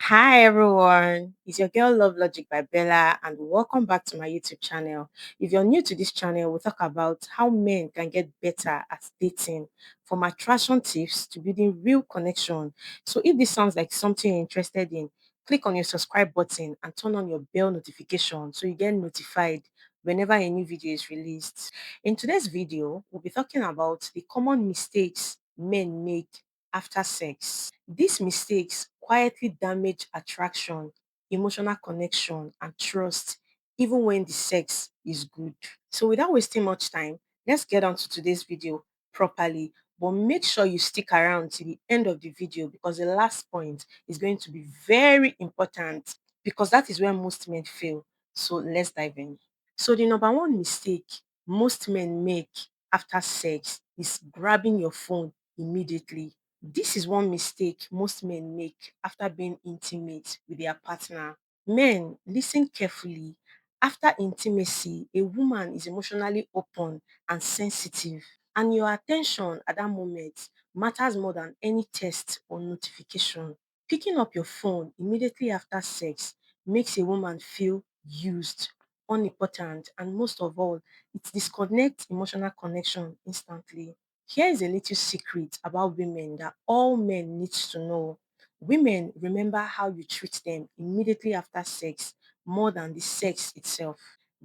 Hi everyone, it's your girl Love Logic by Bella, and welcome back to my YouTube channel. If you're new to this channel, we'll talk about how men can get better at dating, from attraction tips to building real connection. So if this sounds like something you're interested in, click on your subscribe button and turn on your bell notification so you get notified whenever a new video is released. In today's video, we'll be talking about the common mistakes men make after sex. These mistakes quietly damage attraction, emotional connection, and trust, even when the sex is good. So, without wasting much time, let's get on to today's video properly. But make sure you stick around to the end of the video because the last point is going to be very important because that is where most men fail. So, let's dive in. So, the number one mistake most men make after sex is grabbing your phone immediately. This is one mistake most men make after being intimate with their partner. Men, listen carefully. After intimacy, a woman is emotionally open and sensitive, and your attention at that moment matters more than any text or notification. Picking up your phone immediately after sex makes a woman feel used, unimportant, and most of all, it disconnects emotional connection instantly. Here is a little secret about women that all men need to know. Women remember how you treat them immediately after sex more than the sex itself.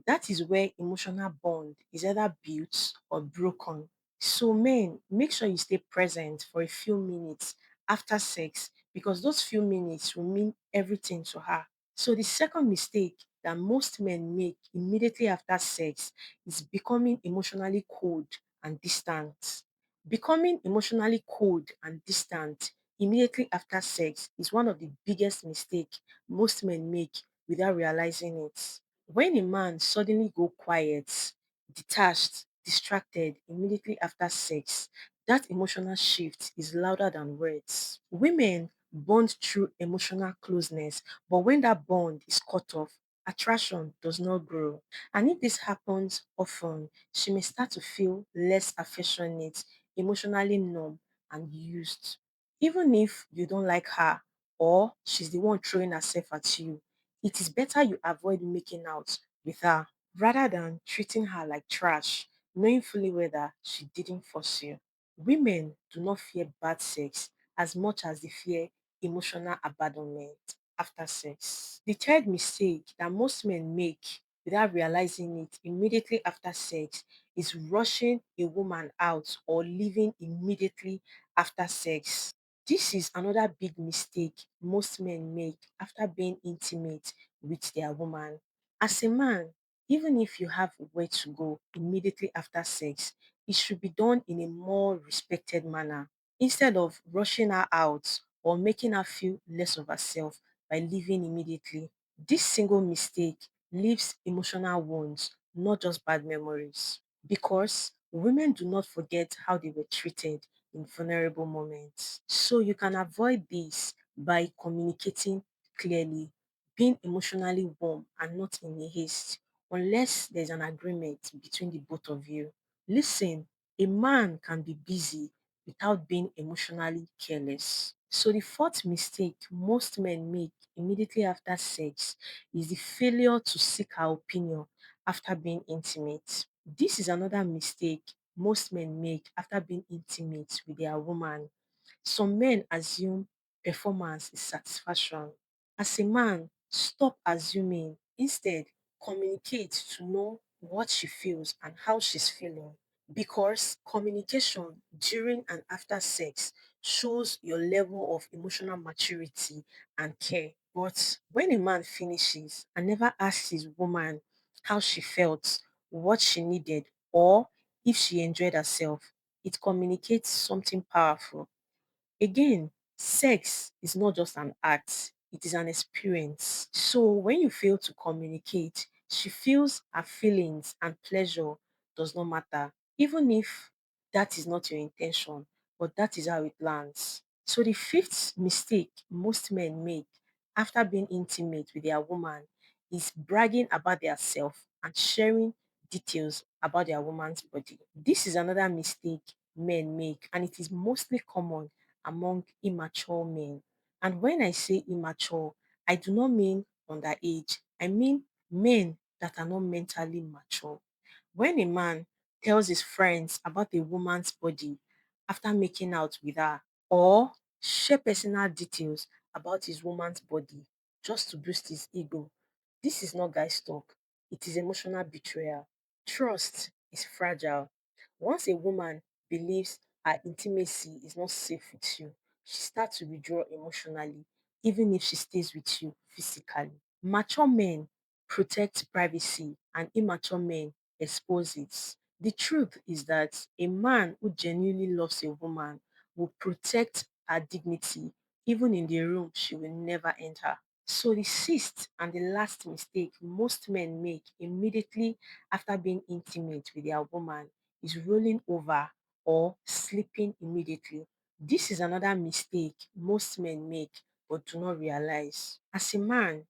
That is where emotional bond is either built or broken. So men, make sure you stay present for a few minutes after sex because those few minutes will mean everything to her. So the second mistake that most men make immediately after sex is becoming emotionally cold and distant. Becoming emotionally cold and distant immediately after sex is one of the biggest mistakes most men make without realizing it. When a man suddenly go quiet, detached, distracted immediately after sex, that emotional shift is louder than words. Women bond through emotional closeness, but when that bond is cut off, attraction does not grow. And if this happens often, she may start to feel less affectionate, emotionally numb, and used. Even if you don't like her or she's the one throwing herself at you, it is better you avoid making out with her rather than treating her like trash, knowing fully well that she didn't force you. Women do not fear bad sex as much as they fear emotional abandonment after sex. The third mistake that most men make without realizing it immediately after sex is rushing a woman out or leaving immediately after sex. This is another big mistake most men make after being intimate with their woman. As a man, even if you have where to go immediately after sex, it should be done in a more respected manner instead of rushing her out or making her feel less of herself by leaving immediately. This single mistake leaves emotional wounds, not just bad memories. Because women do not forget how they were treated in vulnerable moments. So you can avoid this by communicating clearly, being emotionally warm and not in a haste, unless there's an agreement between the both of you. Listen, a man can be busy without being emotionally careless. So the fourth mistake most men make immediately after sex is the failure to seek our opinion after being intimate. This is another mistake most men make after being intimate with their woman. Some men assume performance is satisfaction. As a man, stop assuming. Instead, communicate to know what she feels and how she's feeling. Because communication during and after sex shows your level of emotional maturity and care. But when a man finishes and never asks his woman how she felt, what she needed, or if she enjoyed herself, it communicates something powerful. Again, sex is not just an act, it is an experience. So when you fail to communicate, she feels her feelings and pleasure does not matter, even if that is not your intention, but that is how it lands. So the fifth mistake most men make after being intimate with their woman is bragging about their self and sharing details about their woman's body. This is another mistake men make, and it is mostly common among immature men. And when I say immature, I do not mean underage. I mean men that are not mentally mature. When a man tells his friends about a woman's body after making out with her, or share personal details about his woman's body just to boost his ego, this is not guy's talk. It is emotional betrayal. Trust is fragile. Once a woman believes her intimacy is not safe with you, she starts to withdraw emotionally, even if she stays with you physically. Mature men protect privacy and immature men expose it. The truth is that a man who genuinely loves a woman will protect her dignity even in the room she will never enter. So the sixth and the last mistake most men make immediately after being intimate with their woman is rolling over or sleeping immediately. This is another mistake most men make but do not realize. As a man,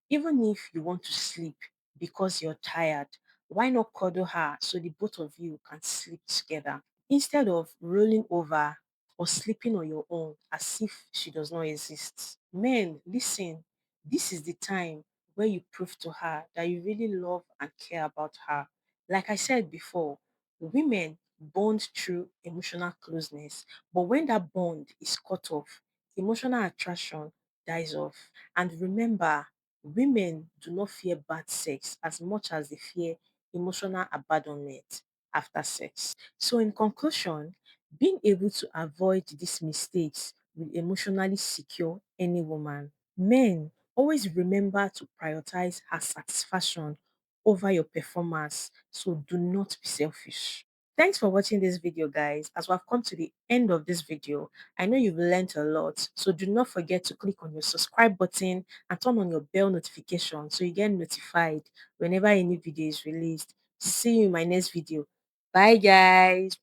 even if you want to sleep because you're tired, why not cuddle her so the both of you can sleep together instead of rolling over or sleeping on your own as if she does not exist? Men, listen, this is the time where you prove to her that you really love and care about her. Like I said before, women bond through emotional closeness, but when that bond is cut off, emotional attraction dies off. And remember, women do not fear bad sex as much as they fear emotional abandonment after sex. So, in conclusion, being able to avoid these mistakes will emotionally secure any woman. Men, always remember to prioritize her satisfaction over your performance. So, do not be selfish. Thanks for watching this video, guys. As we have come to the end of this video, I know you've learned a lot. So, do not forget to click on your subscribe button and turn on your bell notification so you get notified whenever any video is released. See you in my next video. Bye, guys.